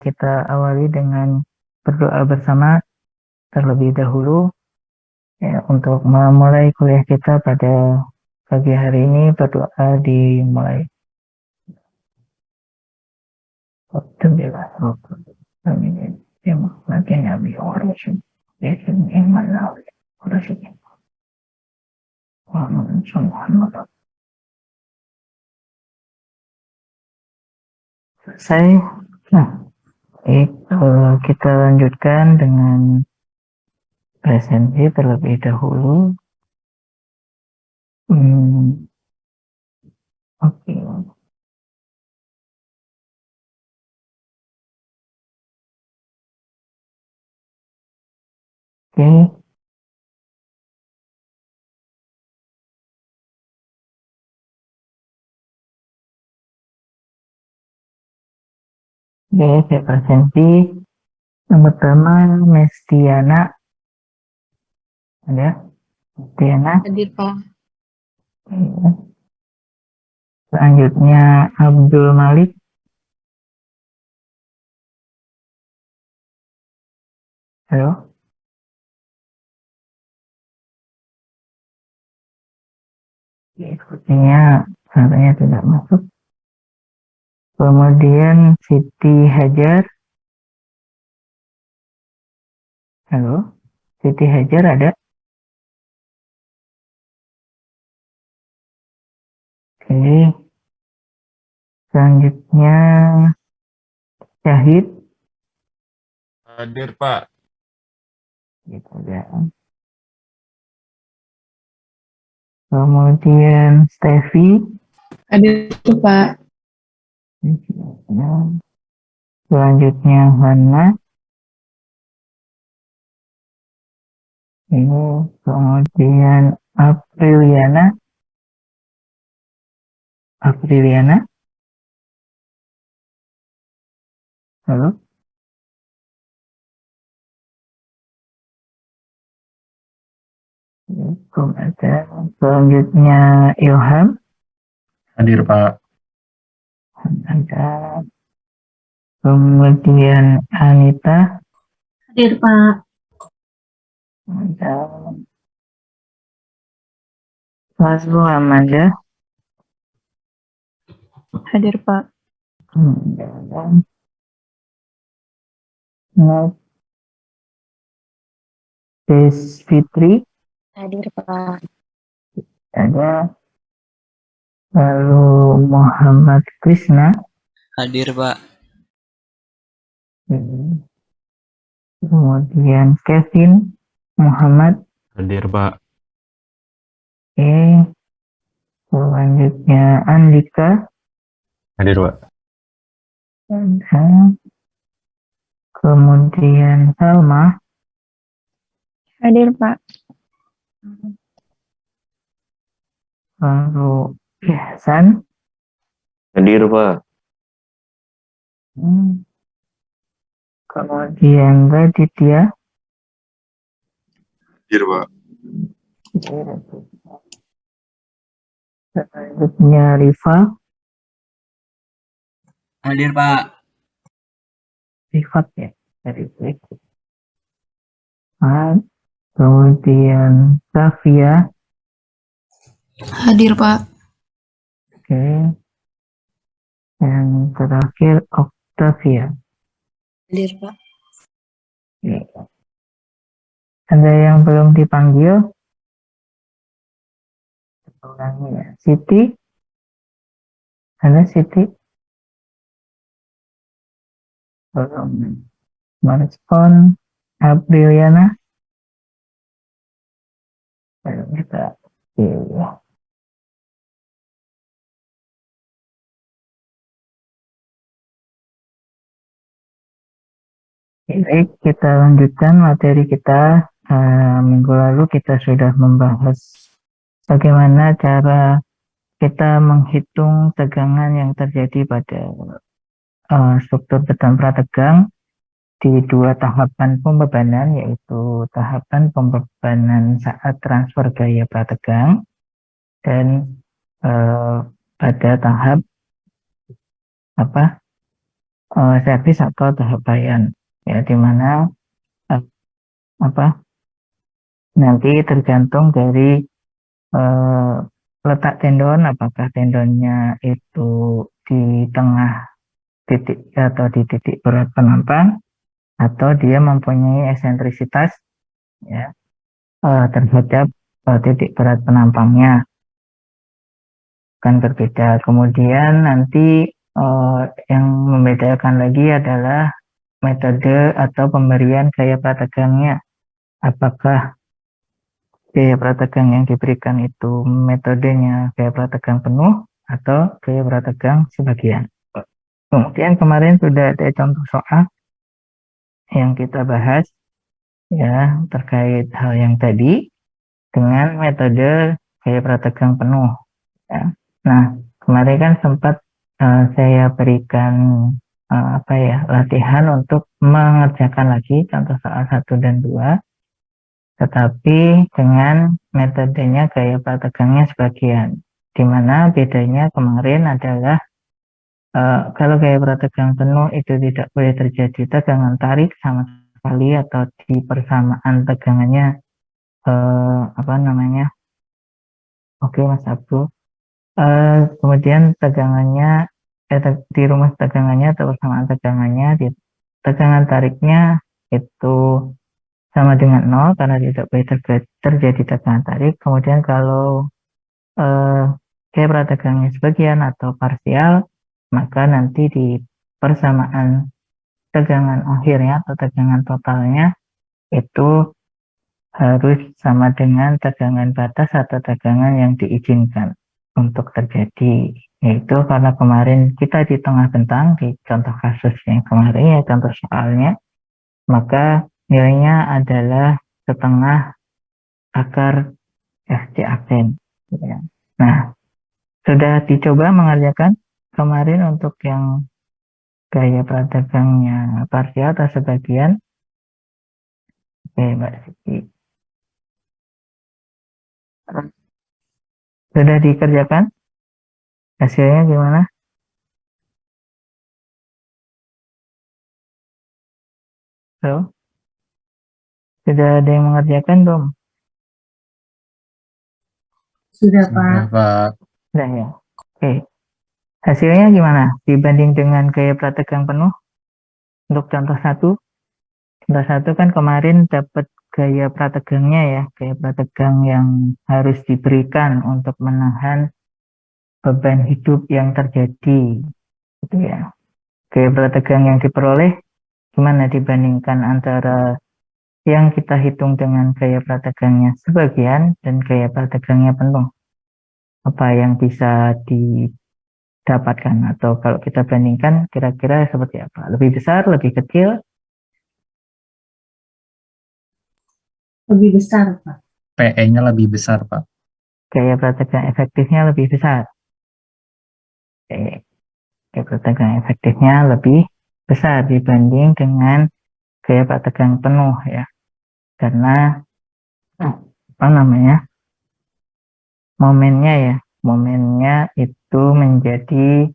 kita awali dengan berdoa bersama terlebih dahulu ya, untuk memulai kuliah kita pada pagi hari ini. Berdoa dimulai. Alhamdulillah. Amin. Ya, makin Nabi orang iman Allah. Selesai. Nah, kita lanjutkan dengan presensi terlebih dahulu. Oke. Saya presensi. Yang pertama, Mestiana. Ada? Mestiana. Hadir, Pak. Selanjutnya, Abdul Malik. Halo? Sepertinya suaranya tidak masuk. Kemudian Siti Hajar. Halo? Siti Hajar ada? Oke. Selanjutnya Syahid. Hadir, Pak. Gitu ya. Kemudian Steffi. Hadir, Pak. Selanjutnya Hana. Ini kemudian Apriliana. Halo? Kemudian selanjutnya Ilham. Hadir, Pak. Ada. Kemudian Anita. Hadir, Pak. Ada. Lalu Amanda. Hadir, Pak. Kemudian Des Fitri. Hadir, Pak. Ada. Lalu Muhammad Krishna. Hadir, Pak. Kemudian Kevin Muhammad. Hadir, Pak. Oke. Selanjutnya Andika. Hadir, Pak. Ada. Kemudian Salma. Hadir, Pak. Lalu Ihsan. Hadir, Pak. Kemudian Raditya. Hadir, Pak. Selanjutnya Rifa. Hadir, Pak. Rifat ya. Dari kemudian Safia. Hadir, Pak. Oke. Yang terakhir Octavia. Hadir, Pak. Ya. Ada yang belum dipanggil? Ulangi ya. Siti. Ada Siti? Belum merespon. Apriliana. Belum kita. Iya. Baik, kita lanjutkan materi kita. Minggu lalu kita sudah membahas bagaimana cara kita menghitung tegangan yang terjadi pada struktur beton prategang di dua tahapan pembebanan, yaitu tahapan pembebanan saat transfer gaya prategang dan pada tahap servis atau tahap bayan, ya, di mana nanti tergantung dari letak tendon, apakah tendonnya itu di tengah titik atau di titik berat penampang, atau dia mempunyai eksentrisitas, ya, terhadap titik berat penampangnya, kan berbeda. Kemudian nanti yang membedakan lagi adalah metode atau pemberian gaya prategangnya. Apakah gaya prategang yang diberikan itu metodenya gaya prategang penuh atau gaya prategang sebagian. Kemudian kemarin sudah ada contoh soal yang kita bahas, ya, terkait hal yang tadi dengan metode gaya prategang penuh, ya. Nah, kemarin kan sempat saya berikan latihan untuk mengerjakan lagi contoh soal 1 dan 2, tetapi dengan metodenya gaya prategangnya sebagian, di mana bedanya kemarin adalah kalau gaya prategang penuh itu tidak boleh terjadi tegangan tarik sama sekali, atau di persamaan tegangannya oke Mas Abdul, kemudian tegangannya di rumus tegangannya atau persamaan tegangannya, di tegangan tariknya itu sama dengan 0 karena tidak boleh terjadi tegangan tarik. Kemudian kalau gaya prategangnya sebagian atau parsial, maka nanti di persamaan tegangan akhirnya atau tegangan totalnya itu harus sama dengan tegangan batas atau tegangan yang diizinkan untuk terjadi. Yaitu karena kemarin kita di tengah bentang di contoh kasus yang kemarin, ya, contoh soalnya, maka nilainya adalah setengah akar FC aksen, ya. Nah, sudah dicoba mengerjakan kemarin untuk yang gaya prategangnya parsial atau sebagian? Oke, Mbak Siti. Sudah dikerjakan? Hasilnya gimana? Halo? Sudah ada yang mengerjakan belum? Sudah, Pak. Pak. Sudah, ya. Oke. Hasilnya gimana dibanding dengan gaya prategang penuh? Untuk contoh 1. Contoh 1 kan kemarin dapat gaya prategangnya, ya. Gaya prategang yang harus diberikan untuk menahan beban hidup yang terjadi, gitu ya. Gaya prategang yang diperoleh gimana dibandingkan antara yang kita hitung dengan gaya prategangnya sebagian dan gaya prategangnya penuh? Apa yang bisa didapatkan, atau kalau kita bandingkan kira-kira seperti apa? Lebih besar, lebih kecil? Lebih besar, Pak. PE-nya lebih besar, Pak. Gaya prategang efektifnya lebih besar. Gaya prategang efektifnya lebih besar dibanding dengan gaya prategang penuh, ya. Karena momennya itu menjadi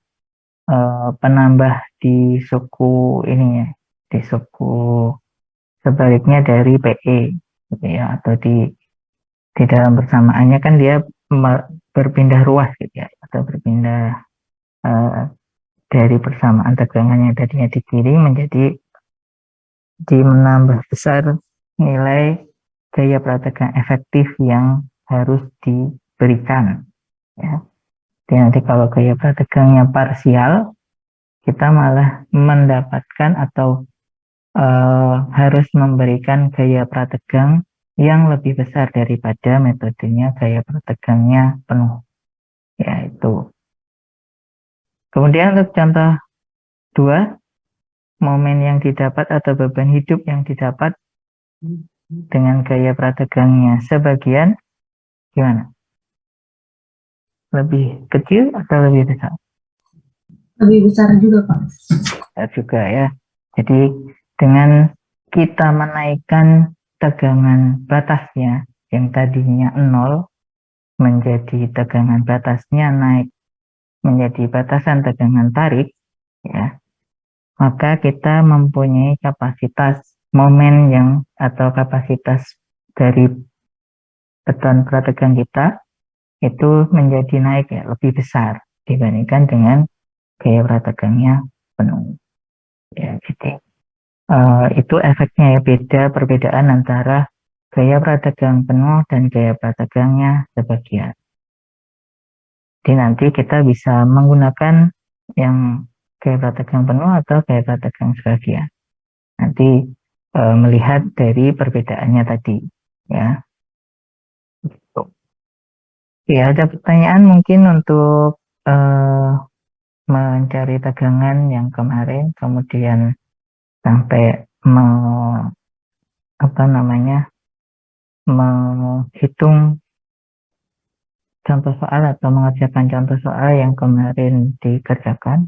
penambah di suku ini, ya, di suku sebaliknya dari PE, gitu ya, atau di dalam persamaannya kan dia berpindah ruas, gitu ya, atau berpindah dari persamaan tegangan yang tadinya di kiri menjadi di menambah besar nilai gaya prategang efektif yang harus diberikan, ya. Jadi nanti kalau gaya prategangnya parsial, kita malah mendapatkan atau harus memberikan gaya prategang yang lebih besar daripada metodenya gaya prategangnya penuh, yaitu. Kemudian untuk contoh 2, momen yang didapat atau beban hidup yang didapat dengan gaya prategangnya sebagian gimana? Lebih kecil atau lebih besar? Lebih besar juga, Pak. Besar juga, ya. Jadi dengan kita menaikkan tegangan batasnya yang tadinya 0 menjadi tegangan batasnya naik menjadi batasan tegangan tarik, ya, maka kita mempunyai kapasitas momen atau kapasitas dari beton prategang kita itu menjadi naik ya, lebih besar dibandingkan dengan gaya prategangnya penuh. Ya, jadi itu efeknya ya, perbedaan antara gaya prategang penuh dan gaya prategangnya sebagian. Jadi nanti kita bisa menggunakan yang gaya prategang penuh atau gaya prategang sebagian. Nanti melihat dari perbedaannya tadi, ya. Gitu. Ya, ada pertanyaan mungkin untuk mencari tegangan yang kemarin, kemudian sampai menghitung contoh soal atau mengerjakan contoh soal yang kemarin dikerjakan.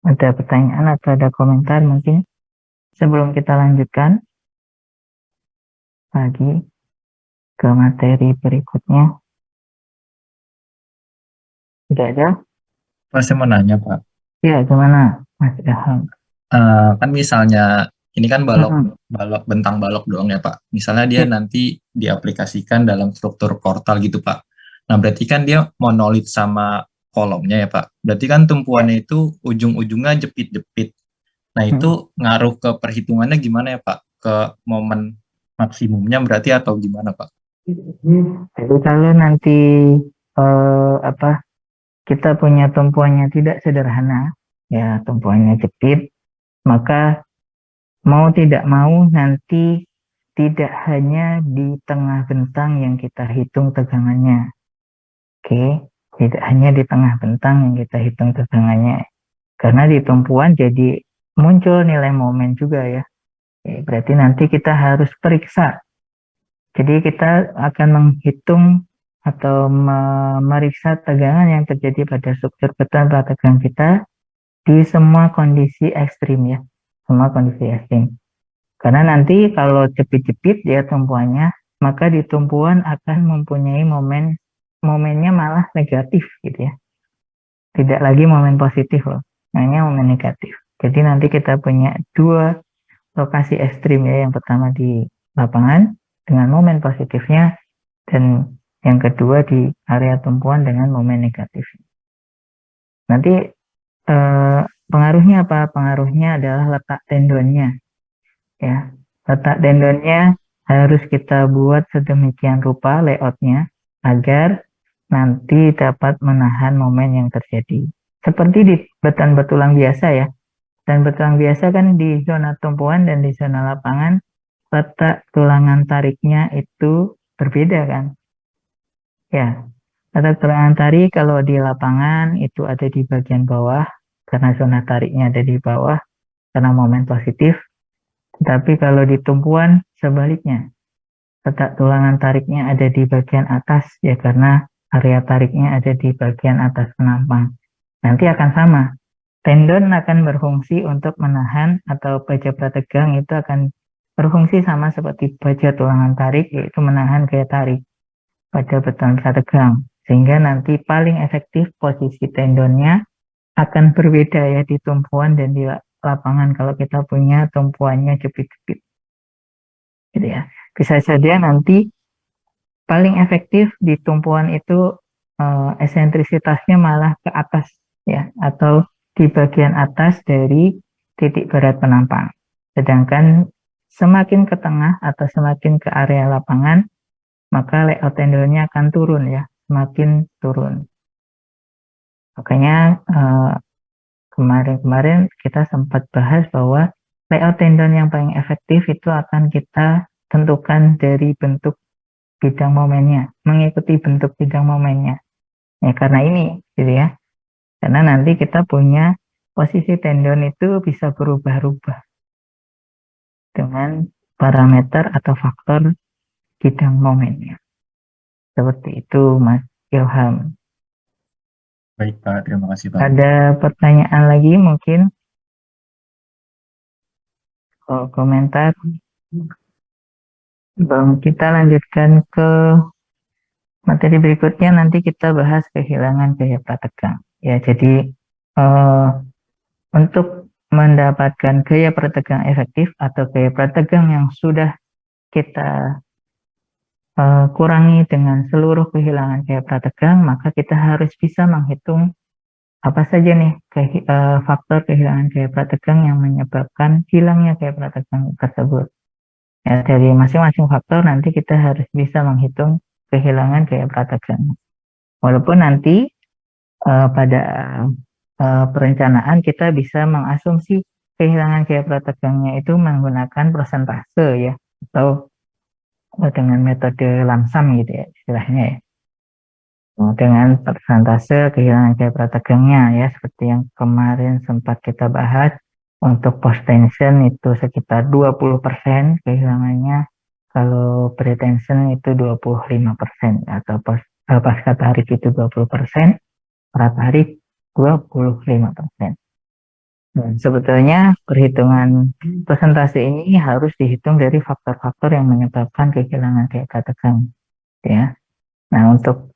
Ada pertanyaan atau ada komentar mungkin sebelum kita lanjutkan lagi ke materi berikutnya? Tidak ada? Saya mau nanya, Pak. Ya, gimana Mas Ilham? Kan misalnya ini kan Mm-mm. bentang balok doang ya, Pak. Misalnya dia Ya. nanti diaplikasikan dalam struktur portal gitu, Pak. Nah, berarti kan dia monolit sama kolomnya ya, Pak. Berarti kan tumpuannya itu ujung-ujungnya jepit-jepit. Nah, Mm. itu ngaruh ke perhitungannya gimana ya, Pak? Ke momen maksimumnya berarti atau gimana, Pak? Jadi kalau nanti kita punya tumpuannya tidak sederhana, ya tumpuannya jepit, maka mau tidak mau nanti tidak hanya di tengah bentang yang kita hitung tegangannya. Oke, tidak hanya di tengah bentang yang kita hitung tegangannya. Karena di tumpuan jadi muncul nilai momen juga ya. Oke, berarti nanti kita harus periksa. Jadi kita akan menghitung atau memeriksa tegangan yang terjadi pada struktur beton prategang kita di semua kondisi ekstrim ya. Semua kondisi ekstrim. Karena nanti kalau jepit-jepit ya tumpuannya, maka di tumpuan akan mempunyai momennya malah negatif gitu ya. Tidak lagi momen positif loh, hanya momen negatif. Jadi nanti kita punya dua lokasi ekstrim ya, yang pertama di lapangan dengan momen positifnya, dan yang kedua di area tumpuan dengan momen negatif. Nanti pengaruhnya apa? Pengaruhnya adalah letak tendonnya. Ya, letak tendonnya harus kita buat sedemikian rupa layoutnya agar nanti dapat menahan momen yang terjadi. Seperti di beton betulang biasa ya. Dan betulang biasa kan di zona tumpuan dan di zona lapangan letak tulangan tariknya itu berbeda kan. Ya, letak tulangan tarik kalau di lapangan itu ada di bagian bawah karena zona tariknya ada di bawah karena momen positif. Tapi kalau di tumpuan sebaliknya, letak tulangan tariknya ada di bagian atas ya karena area tariknya ada di bagian atas penampang. Nanti akan sama. Tendon akan berfungsi untuk menahan atau baja prategang itu akan berfungsi sama seperti baja tulangan tarik, yaitu menahan gaya tarik pada beton prategang. Sehingga nanti paling efektif posisi tendonnya akan berbeda ya di tumpuan dan di lapangan kalau kita punya tumpuannya jepit-jepit. Gitu ya. Bisa saja nanti paling efektif di tumpuan itu esentrisitasnya malah ke atas ya, atau di bagian atas dari titik berat penampang. Sedangkan semakin ke tengah atau semakin ke area lapangan, maka layout tendonnya akan turun ya, semakin turun. Makanya kemarin-kemarin kita sempat bahas bahwa layout tendon yang paling efektif itu akan kita tentukan dari bentuk bidang momennya, mengikuti bentuk bidang momennya. Ya karena ini, gitu ya. Karena nanti kita punya posisi tendon itu bisa berubah-ubah dengan parameter atau faktor bidang momennya. Seperti itu, Mas Ilham. Baik, Pak. Terima kasih, Pak. Ada pertanyaan lagi mungkin? Komentar? Bang, kita lanjutkan ke materi berikutnya, nanti kita bahas kehilangan gaya prategang. Ya, jadi untuk mendapatkan gaya prategang efektif atau gaya prategang yang sudah kita kurangi dengan seluruh kehilangan gaya prategang, maka kita harus bisa menghitung apa saja nih faktor kehilangan gaya prategang yang menyebabkan hilangnya gaya prategang tersebut. Ya, dari masing-masing faktor nanti kita harus bisa menghitung kehilangan gaya prategang. Walaupun nanti pada perencanaan kita bisa mengasumsi kehilangan gaya prategangnya itu menggunakan persentase ya, atau dengan metode lamsam gitu ya istilahnya ya. Dengan persentase kehilangan gaya prategangnya ya, seperti yang kemarin sempat kita bahas, untuk post tension itu sekitar 20% kehilangannya, kalau pre-tension itu 25%, atau pasca tarik itu 20%, pra-tarik 25%. Dan sebetulnya perhitungan persentase ini harus dihitung dari faktor-faktor yang menyebabkan kehilangan gaya prategang ya. Nah, untuk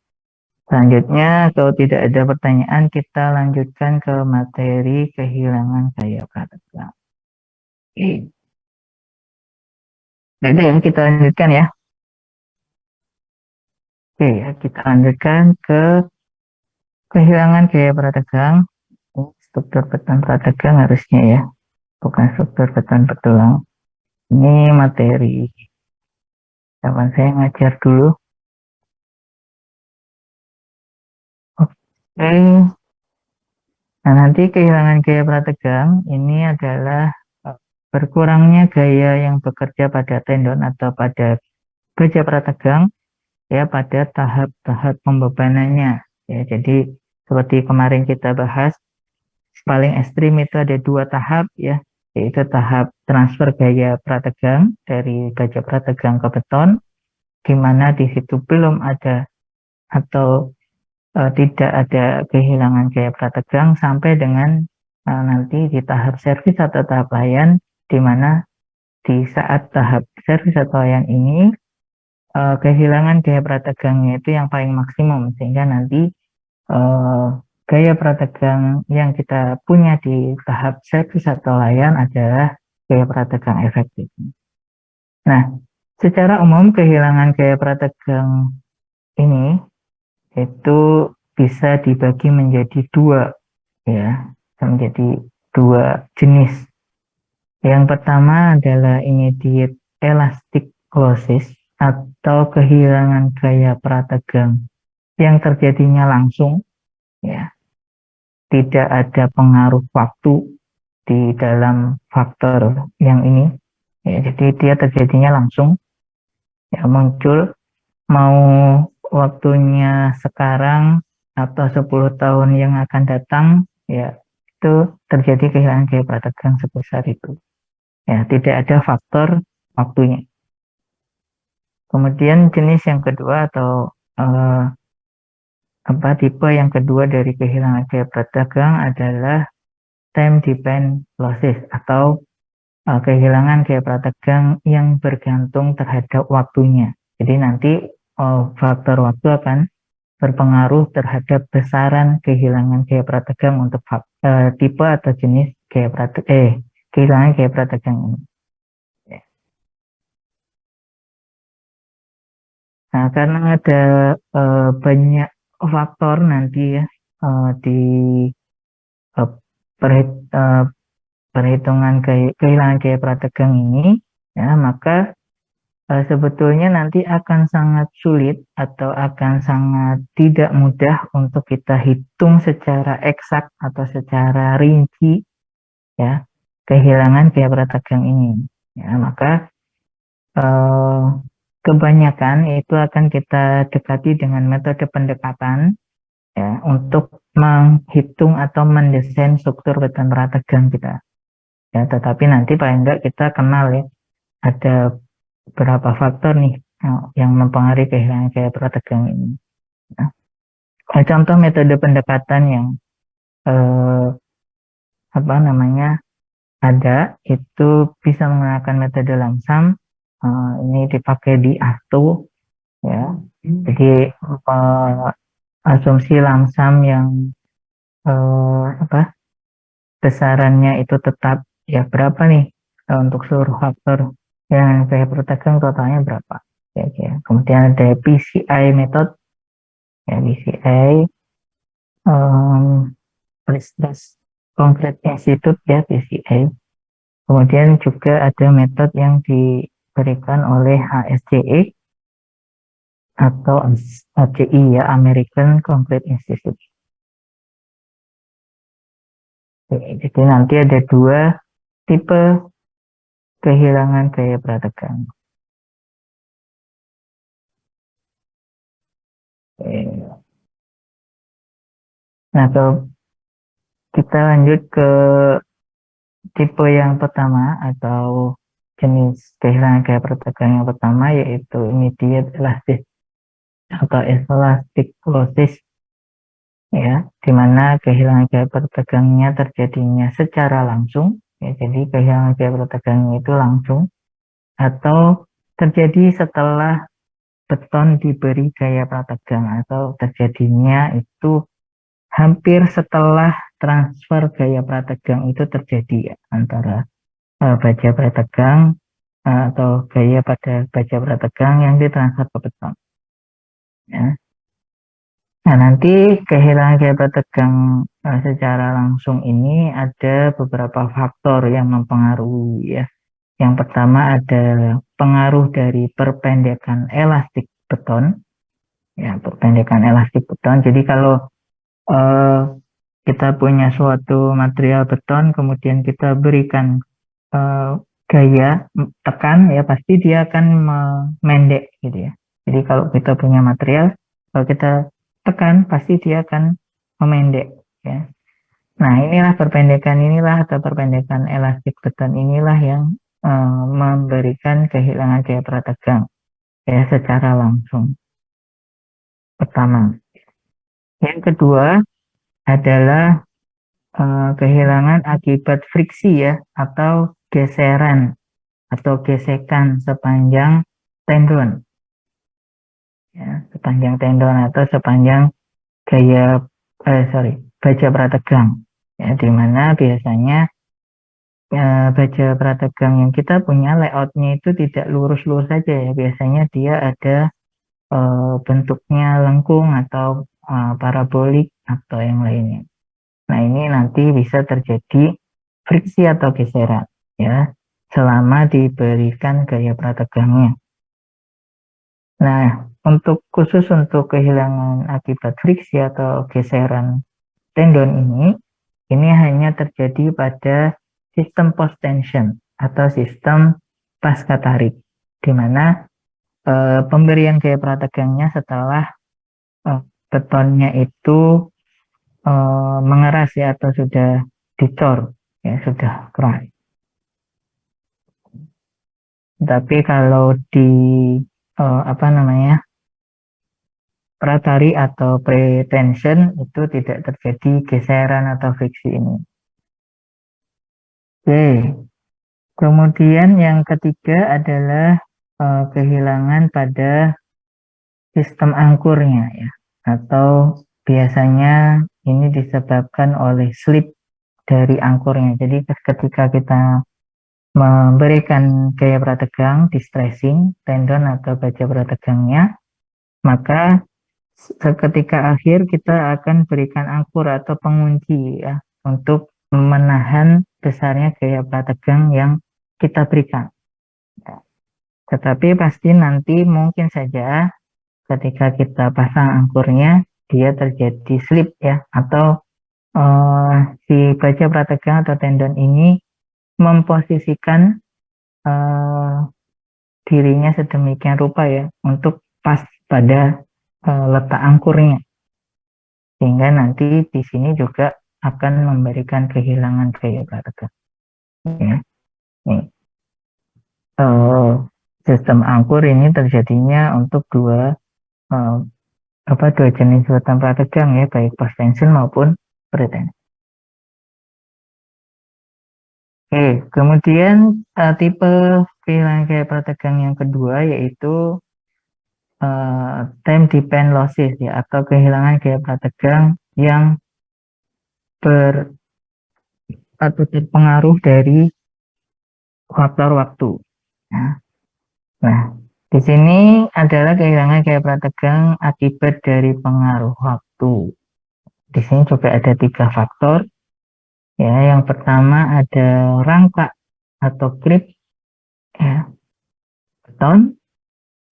selanjutnya, kalau tidak ada pertanyaan, kita lanjutkan ke materi kehilangan gaya prategang. Oke. Jadi ya, kita lanjutkan ya. Oke, ya, kita lanjutkan ke kehilangan gaya prategang. Struktur beton prategang harusnya ya, bukan struktur beton petulang. Ini materi kapan saya ngajar dulu. Oke. Nah, nanti kehilangan gaya prategang ini adalah berkurangnya gaya yang bekerja pada tendon atau pada baja prategang ya pada tahap-tahap pembebanannya ya. Jadi seperti kemarin kita bahas, paling ekstrim itu ada 2 tahap ya, yaitu tahap transfer gaya prategang dari baja prategang ke beton, di mana di situ belum ada atau tidak ada kehilangan gaya prategang, sampai dengan nanti di tahap servis atau tahap layan, di mana di saat tahap servis atau layan ini kehilangan gaya prategangnya itu yang paling maksimum, sehingga nanti gaya prategang yang kita punya di tahap servis atau layan adalah gaya prategang efektif. Nah, secara umum kehilangan gaya prategang ini itu bisa dibagi menjadi 2 ya, menjadi 2 jenis. Yang pertama adalah immediate elastic losses atau kehilangan gaya prategang yang terjadinya langsung ya, tidak ada pengaruh waktu di dalam faktor yang ini ya, jadi dia terjadinya langsung ya, muncul mau waktunya sekarang atau 10 tahun yang akan datang ya, itu terjadi kehilangan gaya prategang sebesar itu ya, tidak ada faktor waktunya. Kemudian jenis yang kedua atau tipe yang kedua dari kehilangan gaya prategang adalah time depend losses atau kehilangan gaya prategang yang bergantung terhadap waktunya. Jadi nanti faktor waktu akan berpengaruh terhadap besaran kehilangan gaya prategang untuk tipe atau jenis gaya kehilangan gaya prategang ini. Nah, karena ada banyak faktor nanti ya di perhitungan kehilangan gaya prategang ini ya, maka sebetulnya nanti akan sangat sulit atau akan sangat tidak mudah untuk kita hitung secara eksak atau secara rinci ya kehilangan gaya prategang ini ya. Maka kebanyakan itu akan kita dekati dengan metode pendekatan ya, untuk menghitung atau mendesain struktur beton prategang kita ya. Tetapi nanti paling enggak kita kenal ya, ada beberapa faktor nih yang mempengaruhi kehilangan gaya prategang ini. Nah, contoh metode pendekatan yang ada itu bisa menggunakan metode lamsam. Ini dipakai di ASTO ya. Jadi asumsi lamsam yang besarannya itu tetap ya berapa nih untuk seluruh faktor yang saya pertegang totalnya berapa ya. Kemudian ada PCI method ya, PCI Stress Concrete Institute ya, PCI. Kemudian juga ada metode yang diberikan oleh HSCE atau ACI ya, American Concrete Institute. Oke, jadi nanti ada dua tipe kehilangan gaya prategang. Oke. Nah, kalau kita lanjut ke tipe yang pertama atau jenis kehilangan gaya prategang yang pertama yaitu immediate elastic atau elastic losses ya, di mana kehilangan gaya prategangnya terjadinya secara langsung ya, jadi kehilangan gaya prategangnya itu langsung atau terjadi setelah beton diberi gaya prategang atau terjadinya itu hampir setelah transfer gaya prategang itu terjadi ya, antara baja prategang atau gaya pada baja prategang yang ditransfer ke beton ya. Nah, nanti kehilangan gaya prategang secara langsung ini ada beberapa faktor yang mempengaruhi ya. Yang pertama ada pengaruh dari perpendekan elastik beton. Ya, perpendekan elastik beton. Jadi kalau kita punya suatu material beton, kemudian kita berikan gaya tekan, ya pasti dia akan memendek gitu ya. Jadi kalau kita punya material, kalau kita tekan, pasti dia akan memendek ya. Nah, inilah perpendekan inilah atau perpendekan elastik beton inilah yang memberikan kehilangan gaya prategang ya secara langsung. Pertama. Yang kedua adalah kehilangan akibat friksi ya atau geseran atau gesekan sepanjang tendon. Ya, sepanjang tendon atau sepanjang gaya baja prategang. Ya, di mana biasanya baja prategang yang kita punya layoutnya itu tidak lurus-lurus saja ya. Biasanya dia ada bentuknya lengkung atau parabolik atau yang lainnya. Nah, ini nanti bisa terjadi friksi atau geseran ya selama diberikan gaya prategangnya. Nah, khusus untuk kehilangan akibat friksi atau geseran tendon ini hanya terjadi pada sistem post tension atau sistem pasca tarik, di mana pemberian gaya prategangnya setelah betonnya itu mengeras ya atau sudah dicor ya, sudah keras. Tapi kalau di pratari atau pre-tension itu tidak terjadi geseran atau friksi ini. Oke, kemudian yang ketiga adalah kehilangan pada sistem angkurnya ya, atau biasanya ini disebabkan oleh slip dari angkurnya. Jadi ketika kita memberikan gaya prategang, distressing tendon atau baja prategangnya, maka ketika akhir kita akan berikan angkur atau pengunci ya untuk menahan besarnya gaya prategang yang kita berikan. Tetapi pasti nanti mungkin saja ketika kita pasang angkurnya dia terjadi slip ya atau si baja prategang atau tendon ini memposisikan dirinya sedemikian rupa ya untuk pas pada letak angkurnya, sehingga nanti di sini juga akan memberikan kehilangan gaya prategang. Ya. Sistem angkur ini terjadinya untuk dua jenis beton prategang ya, baik post tension maupun pre-tension. Oke, kemudian tipe kehilangan gaya prategang yang kedua yaitu time depend losses ya atau kehilangan gaya prategang yang atau terpengaruh dari faktor waktu. Ya. Nah, di sini adalah kehilangan gaya prategang akibat dari pengaruh waktu. Di sini juga ada 3 faktor. Ya, yang pertama ada rangka atau grip, ya, beton,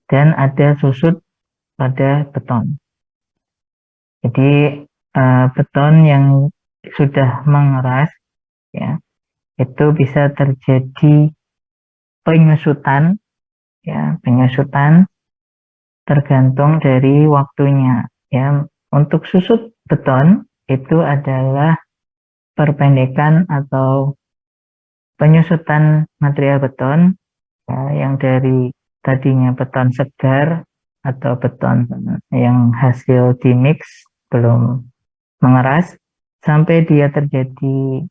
dan ada susut pada beton. Jadi beton yang sudah mengeras, ya, itu bisa terjadi penyusutan, ya, penyusutan tergantung dari waktunya. Ya, untuk susut beton itu adalah perpendekan atau penyusutan material beton, ya, yang dari tadinya beton segar atau beton yang hasil dimix belum mengeras sampai dia terjadi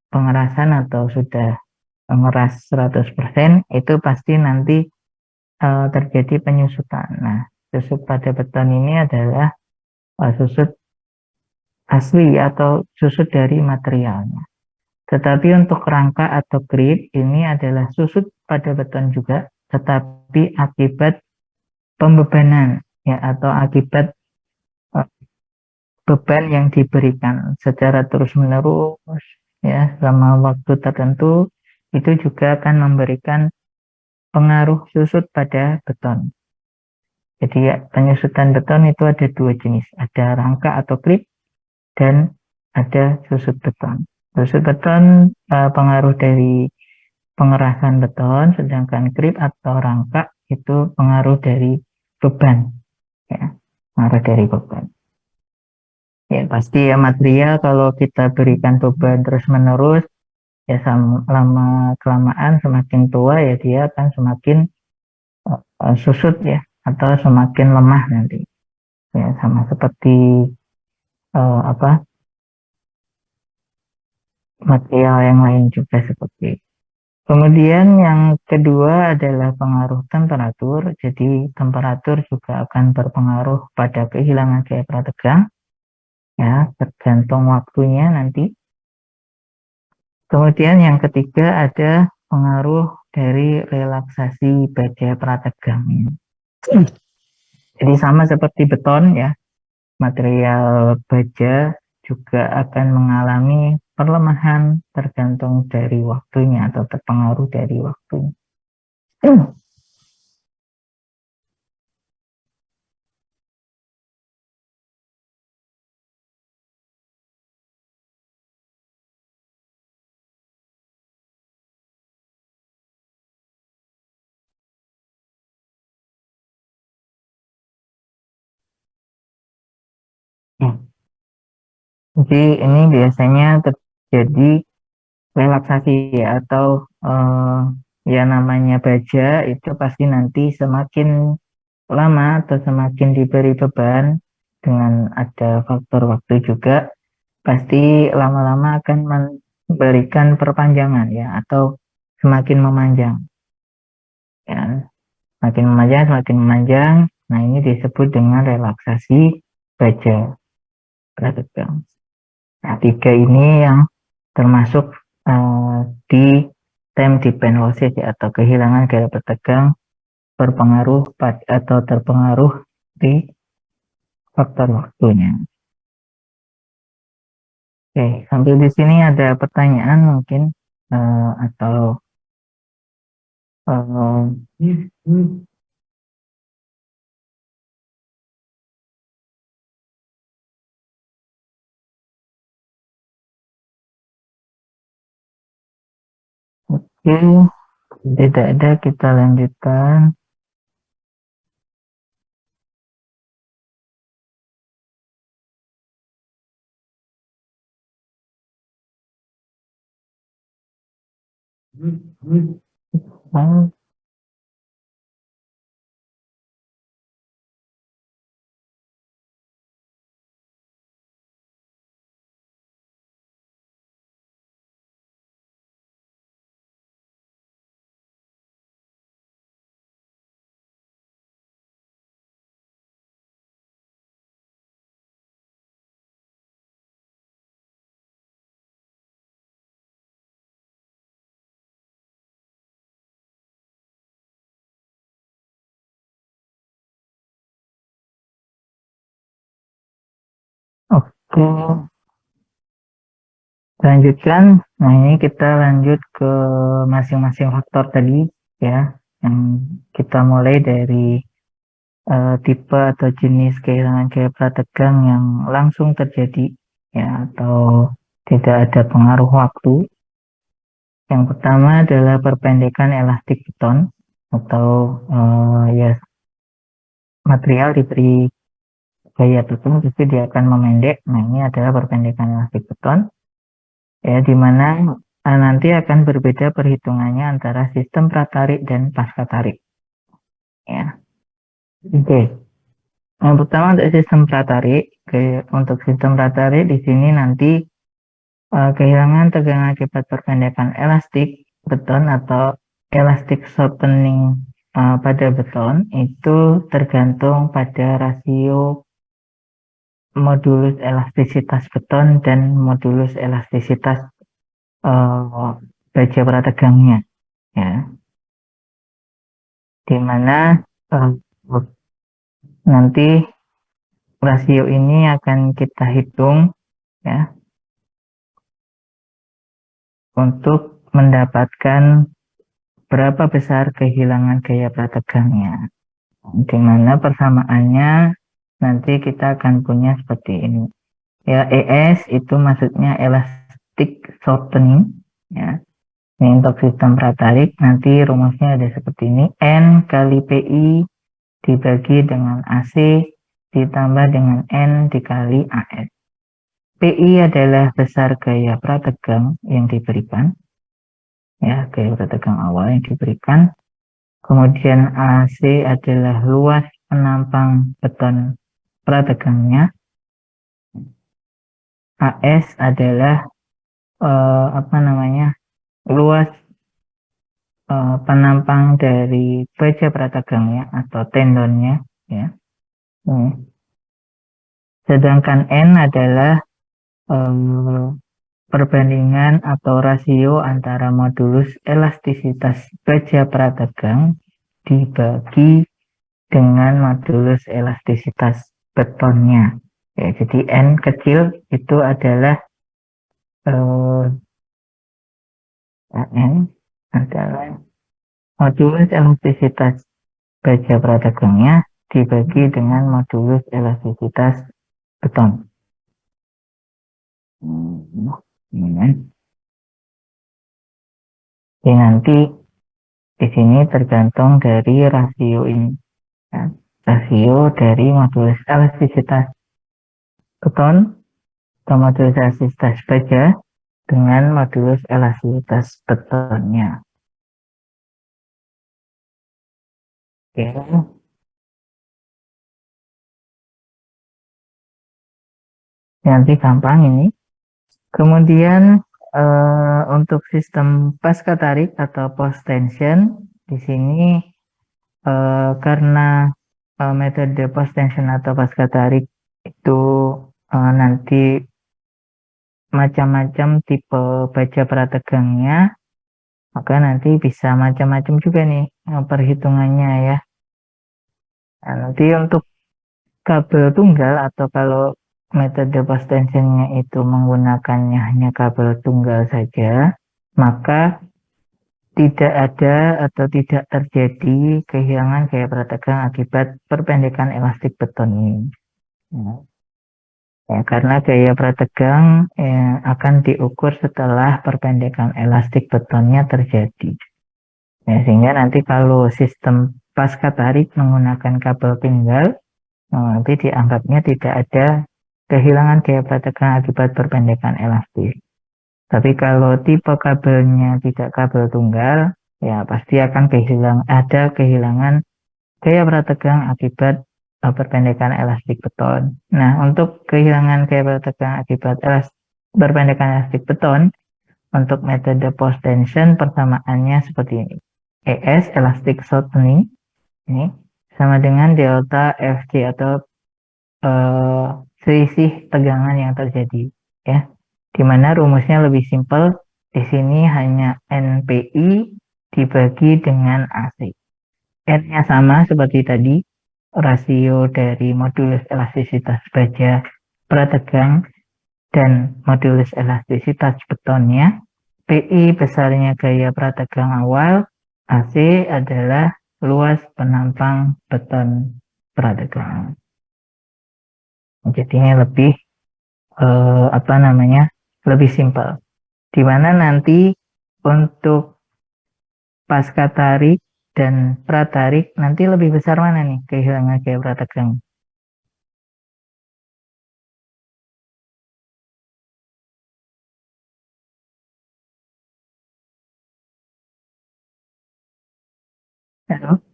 pengerasan atau sudah mengeras 100% itu pasti nanti terjadi penyusutan. Nah, susut pada beton ini adalah susut asli atau susut dari materialnya. Tetapi untuk rangka atau grip ini adalah susut pada beton juga, tetapi akibat pembebanan, ya, atau akibat eh, beban yang diberikan secara terus-menerus, ya, selama waktu tertentu itu juga akan memberikan pengaruh susut pada beton. Jadi ya, penyusutan beton itu ada 2 jenis, ada rangka atau grip dan ada susut beton. Susut beton pengaruh dari pengerasan beton, sedangkan grip atau rangka itu pengaruh dari beban, ya, pengaruh dari beban. Ya pasti ya material kalau kita berikan beban terus-menerus, ya lama kelamaan semakin tua ya dia akan semakin susut, ya, atau semakin lemah nanti. Ya sama seperti apa material yang lain juga seperti itu. Kemudian yang kedua adalah pengaruh temperatur. Jadi temperatur juga akan berpengaruh pada kehilangan gaya prategang, ya, tergantung waktunya nanti. Kemudian yang ketiga ada pengaruh dari relaksasi baja prategang. Jadi sama seperti beton, ya, material baja juga akan mengalami perlemahan tergantung dari waktunya atau terpengaruh dari waktunya. Jadi ini biasanya terjadi relaksasi, ya, atau ya namanya baja itu pasti nanti semakin lama atau semakin diberi beban dengan ada faktor waktu juga pasti lama-lama akan memberikan perpanjangan, ya, atau semakin memanjang, ya, semakin memanjang. Nah, ini disebut dengan relaksasi baja prategang. Nah, 3 ini yang termasuk di time depend losses, ya, atau kehilangan gaya prategang berpengaruh atau terpengaruh di faktor waktunya. Oke, sambil di sini ada pertanyaan mungkin atau oke, tidak ada, kita lanjutkan. Hmm, Oke, lanjutkan. Nah, ini kita lanjut ke masing-masing faktor tadi ya. Yang kita mulai dari tipe atau jenis kehilangan gaya prategang yang langsung terjadi ya atau tidak ada pengaruh waktu. Yang pertama adalah perpendekan elastik beton atau ya material diberi gaya beton pasti dia akan memendek. Nah, ini adalah perpendekan elastik beton ya di mana nanti akan berbeda perhitungannya antara sistem pratarik dan pasca tarik ya. Oke. Yang pertama untuk sistem pratarik, untuk sistem pratarik di sini nanti kehilangan tegangan akibat perpendekan elastik beton atau elastic shortening pada beton itu tergantung pada rasio modulus elastisitas beton dan modulus elastisitas baja prategangnya ya, di mana nanti rasio ini akan kita hitung ya untuk mendapatkan berapa besar kehilangan gaya prategangnya, di mana persamaannya nanti kita akan punya seperti ini ya. ES itu maksudnya elastic shortening ya. Ini untuk sistem pratarik nanti rumusnya ada seperti ini, N kali PI dibagi dengan AC ditambah dengan N dikali AS. PI adalah besar gaya prategang yang diberikan ya, gaya prategang awal yang diberikan. Kemudian AC adalah luas penampang beton prategangnya. AS adalah luas penampang dari baja prategangnya atau tendonnya ya. Sedangkan N adalah perbandingan atau rasio antara modulus elastisitas baja prategang dibagi dengan modulus elastisitas betonnya ya. Jadi N kecil itu adalah N adalah modulus elastisitas baja prategangnya dibagi dengan modulus elastisitas beton. Jadi nanti di sini tergantung dari rasio ini ya. Rasio dari modulus elastisitas beton atau modulus elastisitas baja dengan modulus elastisitas betonnya. Oke. Nanti gampang ini. Kemudian untuk sistem pasca tarik atau post tension di sini karena metode post tension atau pasca tarik itu nanti macam-macam tipe baja prategangnya, maka nanti bisa macam-macam juga nih perhitungannya ya. Nah, nanti untuk kabel tunggal atau kalau metode post tensionnya itu menggunakannya hanya kabel tunggal saja, maka tidak ada atau tidak terjadi kehilangan gaya prategang akibat perpendekan elastik beton ini. Ya, karena gaya prategang akan diukur setelah perpendekan elastik betonnya terjadi. Ya, sehingga nanti kalau sistem pasca tarik menggunakan kabel tunggal, nanti dianggapnya tidak ada kehilangan gaya prategang akibat perpendekan elastik. Tapi kalau tipe kabelnya tidak kabel tunggal, ya pasti akan ada kehilangan gaya prategang akibat perpendekan elastik beton. Nah, untuk kehilangan gaya prategang akibat perpendekan elastik beton, untuk metode post tension persamaannya seperti ini. ES elastic shortening ini sama dengan delta Fc atau selisih tegangan yang terjadi ya, dimana rumusnya lebih simpel. Di sini hanya NPI dibagi dengan AC. N-nya sama seperti tadi, rasio dari modulus elastisitas baja prategang dan modulus elastisitas betonnya, PI besarnya gaya prategang awal, AC adalah luas penampang beton prategang. Jadinya lebih lebih simpel. Di mana nanti untuk pasca tarik dan pratarik nanti lebih besar mana nih kehilangan gaya prategang? Halo?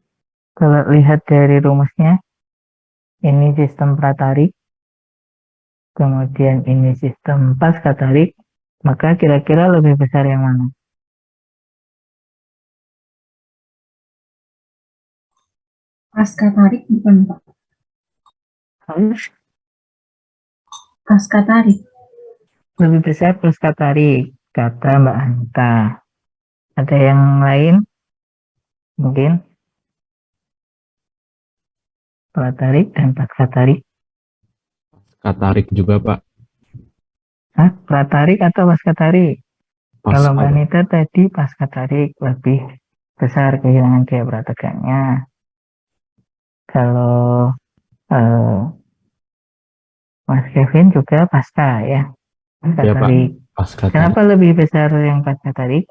Kalau lihat dari rumusnya, ini sistem pratarik, kemudian ini sistem pasca tarik, maka kira-kira lebih besar yang mana? Pasca tarik bukan Pak? Harus Pasca tarik. lebih besar pasca tarik, kata Mbak Anta. Ada yang lain? Mungkin pratarik dan pasca tarik. Katarik juga, Pak. Hah? Pratarik atau pasca tarik? Kalau Mbak Pasca. Anita tadi pasca tarik lebih besar kehilangan gaya prategangnya. Kalau Mas Kevin juga pasca ya, pasca Ya, Pak. tarik. Pasca tarik. Kenapa lebih besar yang pasca tarik?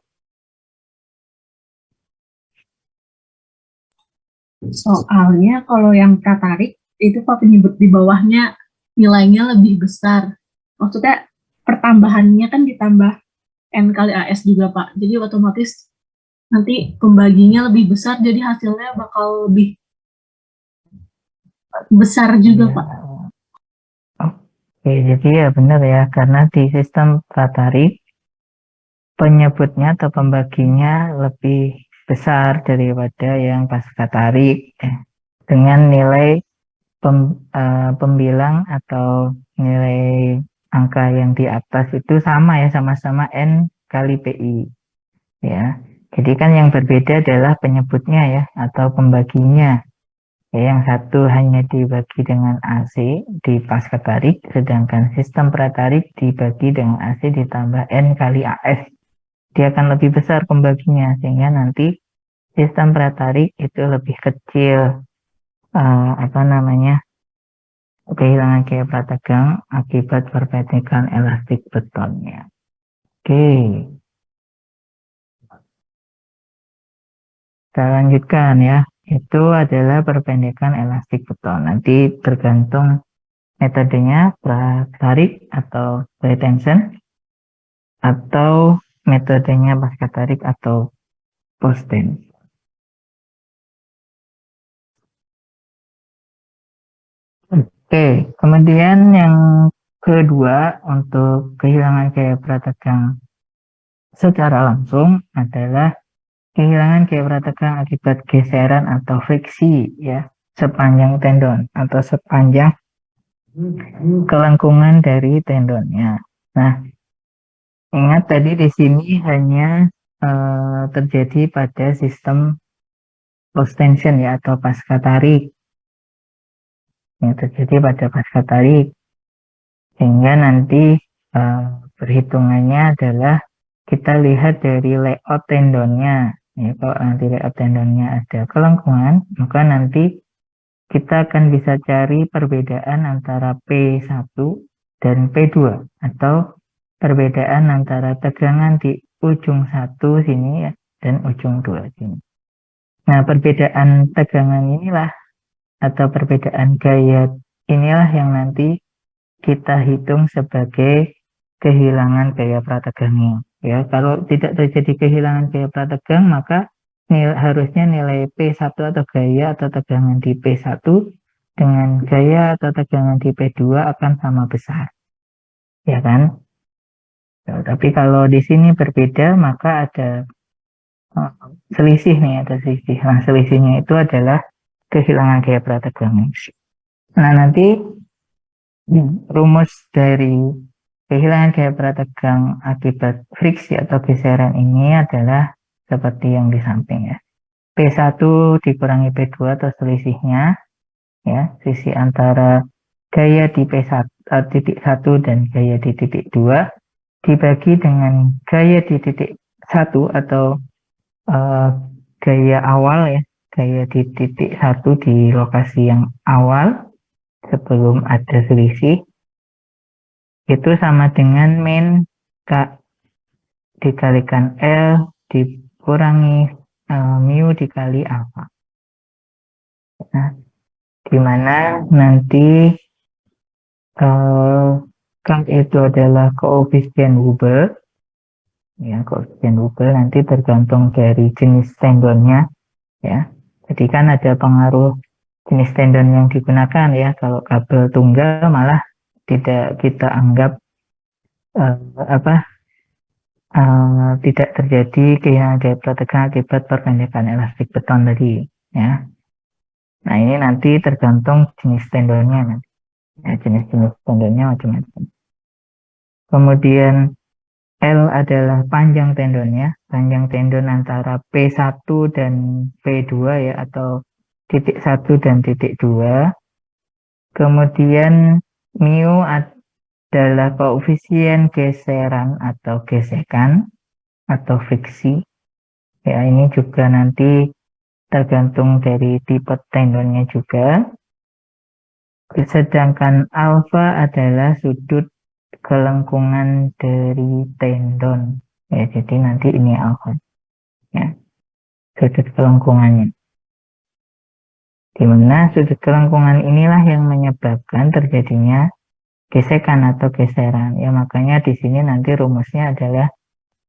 Soalnya kalau yang pratarik itu Pak penyebut di bawahnya nilainya lebih besar. Maksudnya pertambahannya kan ditambah N kali AS juga Pak. Jadi otomatis nanti pembaginya lebih besar jadi hasilnya bakal lebih besar juga Ya. Pak. Oke, jadi ya benar ya, karena di sistem pratarik penyebutnya atau pembaginya lebih besar daripada yang pasca tarik dengan nilai pembilang atau nilai angka yang di atas itu sama ya, sama-sama N kali PI ya. Jadi kan yang berbeda adalah penyebutnya ya atau pembaginya ya, yang satu hanya dibagi dengan AC di pasca tarik, sedangkan sistem pratarik dibagi dengan AC ditambah N kali AS. Dia akan lebih besar pembaginya, sehingga nanti sistem pratarik itu lebih kecil kehilangan gaya prategang akibat perpendekan elastik betonnya. Oke, kita lanjutkan ya. Itu adalah perpendekan elastik beton. Nanti tergantung metodenya, pratarik atau pretension, atau metodenya pasca tarik atau post tension. Oke, kemudian yang kedua untuk kehilangan gaya prategang secara langsung adalah kehilangan gaya prategang akibat geseran atau friksi ya sepanjang tendon atau sepanjang kelengkungan dari tendonnya. Nah, ingat tadi di sini hanya terjadi pada sistem post tension ya atau pasca tarik. Yang terjadi pada pasca tarik, sehingga nanti perhitungannya adalah kita lihat dari layout tendonnya ya. Kalau nanti layout tendonnya ada kelengkungan, maka nanti kita akan bisa cari perbedaan antara P1 dan P2 atau perbedaan antara tegangan di ujung 1 sini ya dan ujung 2 sini. Nah, perbedaan tegangan inilah atau perbedaan gaya inilah yang nanti kita hitung sebagai kehilangan gaya prategangnya. Ya, kalau tidak terjadi kehilangan gaya prategang, maka harusnya nilai P1 atau gaya atau tegangan di P1 dengan gaya atau tegangan di P2 akan sama besar. Ya kan? Ya, tapi kalau di sini berbeda, maka ada selisih nih, ada selisih. Nah, selisihnya itu adalah kehilangan gaya prategang. Nah, nanti rumus dari kehilangan gaya prategang akibat friksi atau geseran ini adalah seperti yang di samping ya. P1 dikurangi P2 atau selisihnya ya, sisi antara gaya di P1 dan gaya di titik 2 dibagi dengan gaya di titik 1 atau gaya awal ya, gaya di titik 1 di lokasi yang awal sebelum ada selisih, itu sama dengan min K dikalikan L dikurangi mu dikali alfa. Nah, di mana nanti K itu adalah koefisien Hubble. Ya, koefisien Hubble nanti tergantung dari jenis tendonnya, ya. Jadi kan ada pengaruh jenis tendon yang digunakan ya. Kalau kabel tunggal malah tidak kita anggap tidak terjadi kehilangan gaya prategang akibat perpendekan elastik beton tadi, ya. Nah, ini nanti tergantung jenis tendonnya nanti. Ya, jenis-jenis tendonnya macam-macam. Kemudian L adalah panjang tendonnya, panjang tendon antara P1 dan P2 ya, atau titik 1 dan titik 2. Kemudian mu adalah koefisien geseran atau gesekan atau friksi. Ya, ini juga nanti tergantung dari tipe tendonnya juga. Sedangkan alfa adalah sudut kelengkungan dari tendon. Ya, jadi nanti ini alfa. Ya, sudut kelengkungannya. Di mana sudut kelengkungan inilah yang menyebabkan terjadinya gesekan atau geseran. Ya, makanya di sini nanti rumusnya adalah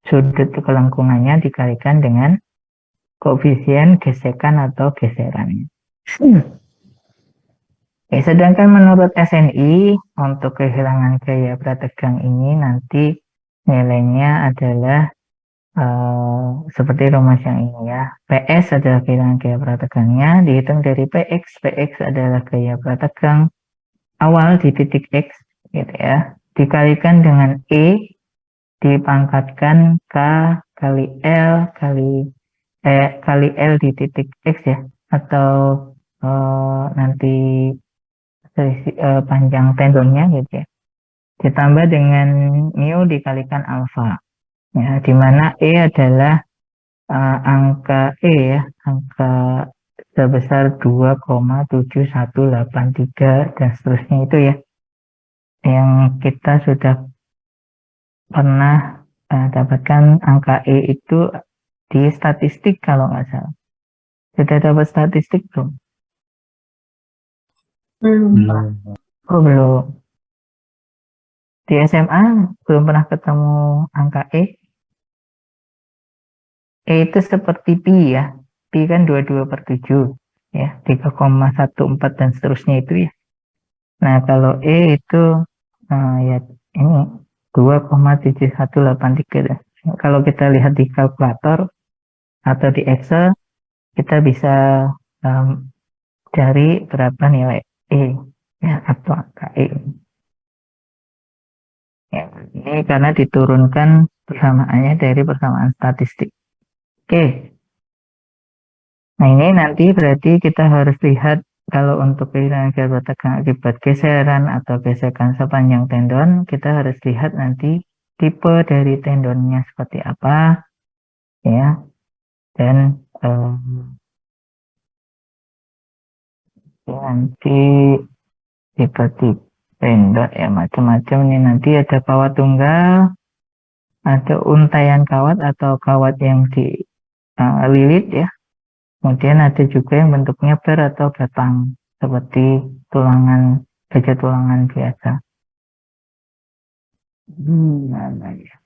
sudut kelengkungannya dikalikan dengan koefisien gesekan atau geserannya. Ya, sedangkan menurut SNI untuk kehilangan gaya prategang ini nanti nilainya adalah seperti rumus yang ini ya. PS adalah kehilangan gaya prategangnya dihitung dari PX. PX adalah gaya prategang awal di titik X gitu ya. Dikalikan dengan E dipangkatkan K kali L kali L di titik X ya, atau nanti panjang tendonnya gitu ya, ditambah dengan mu dikalikan alfa ya, dimana E adalah angka E ya, angka sebesar 2,7183 dan seterusnya itu ya, yang kita sudah pernah dapatkan angka E itu di statistik kalau nggak salah. Sudah dapat statistik belum? Oh, belum. Di SMA belum pernah ketemu angka E. E itu seperti pi ya. Pi kan 22/7 ya, 3,14 dan seterusnya itu ya. Nah, kalau E itu ya ini 2,7183. Kalau kita lihat di kalkulator atau di Excel, kita bisa cari berapa nilai E ya, atau angka E. Ya, ini karena diturunkan persamaannya dari persamaan statistik. Oke. Nah, ini nanti berarti kita harus lihat kalau untuk kehilangan gaya prategang akibat geseran atau gesekan sepanjang tendon, kita harus lihat nanti tipe dari tendonnya seperti apa ya, dan nanti tipe-tipe tendon ya macam-macam. Ini nanti ada kawat tunggal, ada untaian kawat atau kawat yang dililit ya. Kemudian ada juga yang bentuknya bar atau batang seperti tulangan baja tulangan biasa. Nah, ya.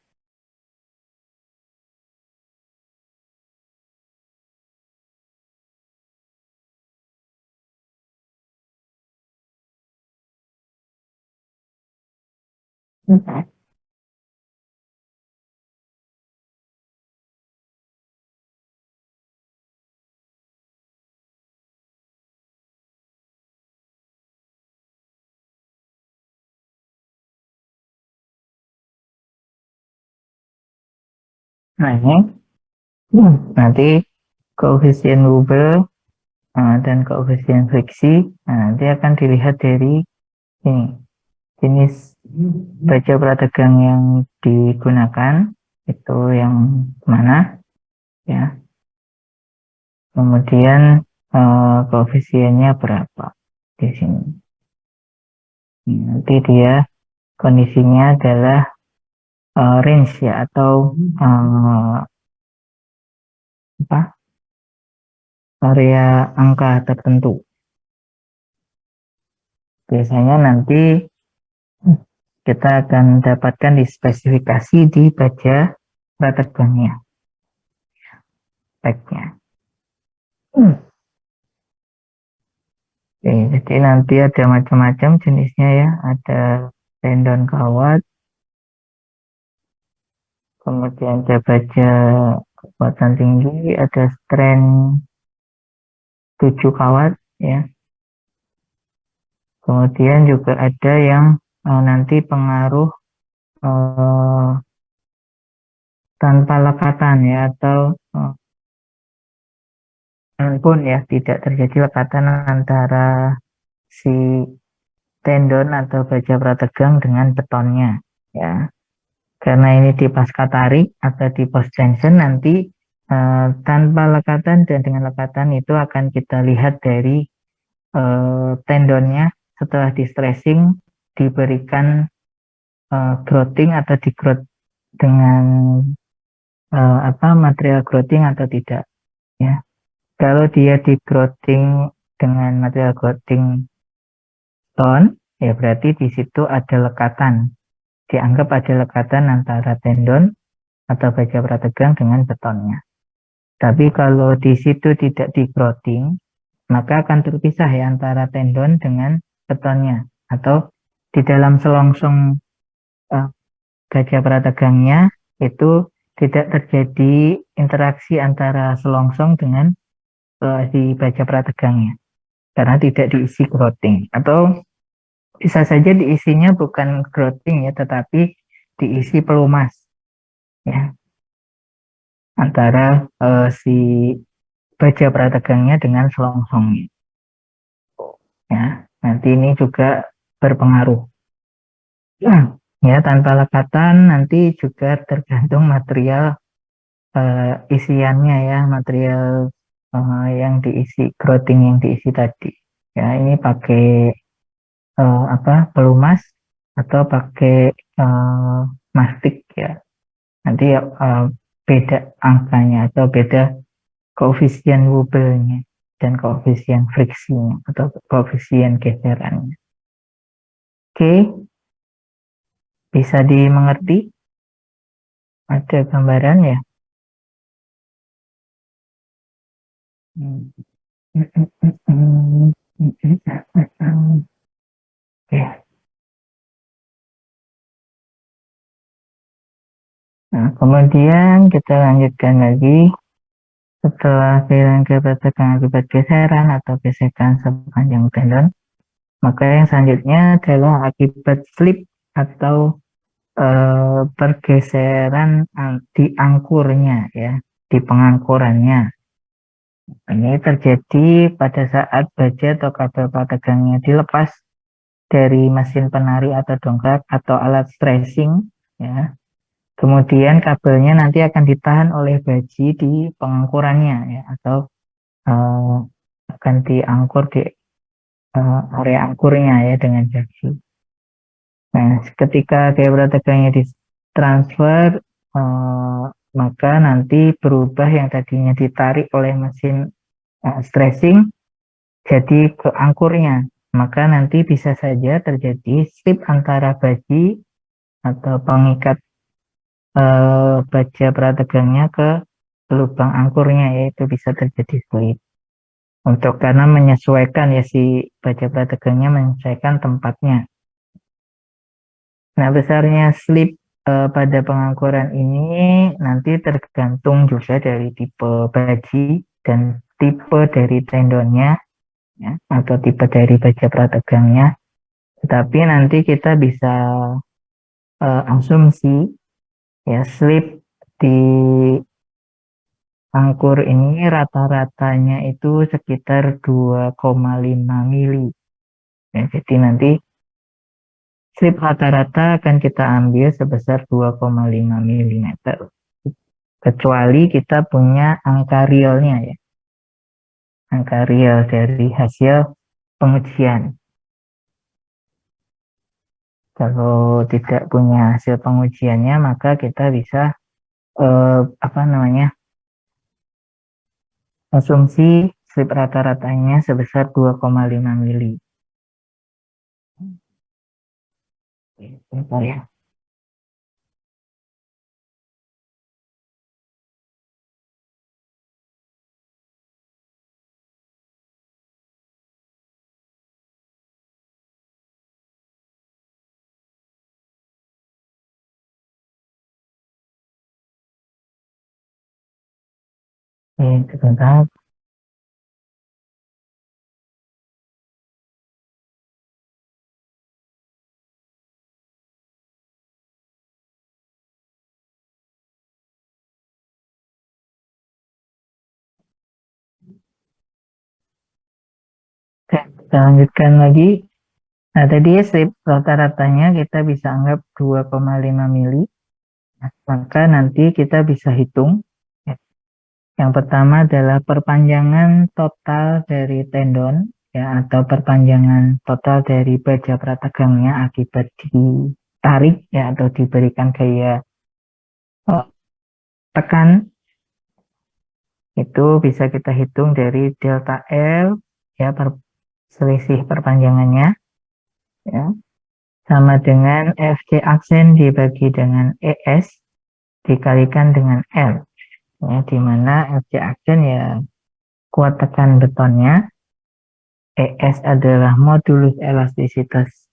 Nah, ini nanti koefisien Hubble dan koefisien friksi nanti akan dilihat dari Ini jenis baja prategang yang digunakan itu yang mana ya. Kemudian koefisiennya berapa di sini. Nanti dia kondisinya adalah range ya, atau apa, area angka tertentu. Biasanya nanti kita akan dapatkan di spesifikasi di baja prategangnya, speknya. Oke, jadi nanti ada macam-macam jenisnya ya, ada tendon kawat, kemudian ada baja kekuatan tinggi, ada strength 7 kawat ya. Kemudian juga ada yang nanti pengaruh tanpa lekatan ya, atau pun ya tidak terjadi lekatan antara si tendon atau baja prategang dengan betonnya ya. Karena ini di pasca tarik atau di post tension, nanti tanpa lekatan dan dengan lekatan itu akan kita lihat dari tendonnya setelah di stressing diberikan growthing atau di growth dengan material growthing atau tidak ya. Kalau dia di growthing dengan material growthing stone ya, berarti di situ ada lekatan, dianggap ada lekatan antara tendon atau baja prategang dengan betonnya. Tapi kalau di situ tidak di growthing, maka akan terpisah ya antara tendon dengan betonnya, atau di dalam selongsong baja prategangnya itu tidak terjadi interaksi antara selongsong dengan di baja prategangnya karena tidak diisi growthing, atau bisa saja diisinya bukan growthing ya, tetapi diisi pelumas ya antara si baja prategangnya dengan selongsongnya ya. Nanti ini juga berpengaruh ya. Tanpa lekatan nanti juga tergantung material isiannya ya, material yang diisi, growthing yang diisi tadi ya. Ini pakai pelumas atau pakai mastik ya. Nanti beda angkanya atau beda koefisien wobble-nya dan koefisien friksinya atau koefisien geserannya. Oke, bisa dimengerti? Ada gambaran ya? Oke. Nah, kemudian kita lanjutkan lagi. Setelah kehilangan ketegangan akibat geseran atau gesekan sepanjang tendon, maka yang selanjutnya adalah akibat slip atau pergeseran di angkurnya ya, di pengangkurannya. Ini terjadi pada saat baja atau kabel prategangnya dilepas dari mesin penari atau dongkrak atau alat stressing ya. Kemudian kabelnya nanti akan ditahan oleh baji di pengangkurannya ya, atau akan diangkur di area angkurnya ya dengan baji. Nah, ketika gaya prategangnya ditransfer, maka nanti berubah yang tadinya ditarik oleh mesin stressing jadi ke angkurnya. Maka nanti bisa saja terjadi slip antara baji atau pengikat baja prategangnya ke lubang angkurnya, yaitu bisa terjadi slip. Untuk karena menyesuaikan ya, si baja prategangnya menyesuaikan tempatnya. Nah, besarnya slip pada pengangkuran ini nanti tergantung juga dari tipe baji dan tipe dari tendonnya ya, atau tipe dari baja prategangnya. Tetapi nanti kita bisa asumsi ya, slip di angkur ini rata-ratanya itu sekitar 2,5 mili. Ya, jadi nanti slip rata-rata akan kita ambil sebesar 2,5 mm. Kecuali kita punya angka realnya ya. Angka real dari hasil pengujian. Kalau tidak punya hasil pengujiannya, maka kita bisa asumsi slip rata-ratanya sebesar 2,5 mili. Bentar ya. Sebentar. Oke, kita lanjutkan lagi. Nah, tadi slip rata-ratanya kita bisa anggap 2,5 mili. Nah, maka nanti kita bisa hitung. Yang pertama adalah perpanjangan total dari tendon, ya, atau perpanjangan total dari baja prategangnya akibat ditarik, ya, atau diberikan gaya tekan. Itu bisa kita hitung dari delta L, ya, selisih perpanjangannya, ya, sama dengan FC aksen dibagi dengan ES dikalikan dengan L, ya, di mana FC aksen ya kuat tekan betonnya, ES adalah modulus elastisitas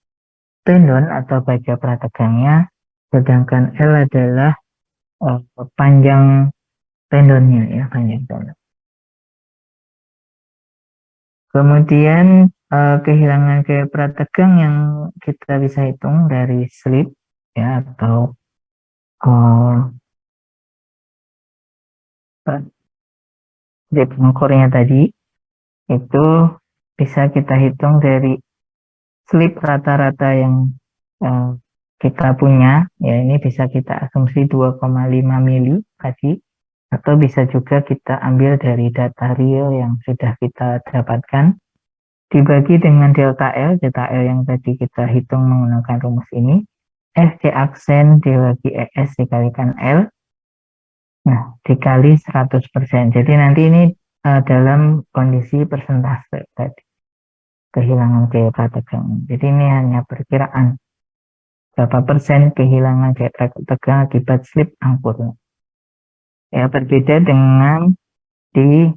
tendon atau baja prategangnya, sedangkan L adalah panjang tendonnya, ya, panjang tendon. Kemudian kehilangan gaya prategang yang kita bisa hitung dari slip, ya, atau slip ukurnya tadi, itu bisa kita hitung dari slip rata-rata yang kita punya, ya, ini bisa kita asumsi 2,5 mili tadi, atau bisa juga kita ambil dari data real yang sudah kita dapatkan, dibagi dengan delta L yang tadi kita hitung menggunakan rumus ini, FC aksen dibagi ES dikalikan L, nah, dikali 100%. Jadi nanti ini dalam kondisi persentase tadi, kehilangan gaya prategang. Jadi ini hanya perkiraan berapa persen kehilangan gaya prategang akibat slip angkur. Ya, berbeda dengan di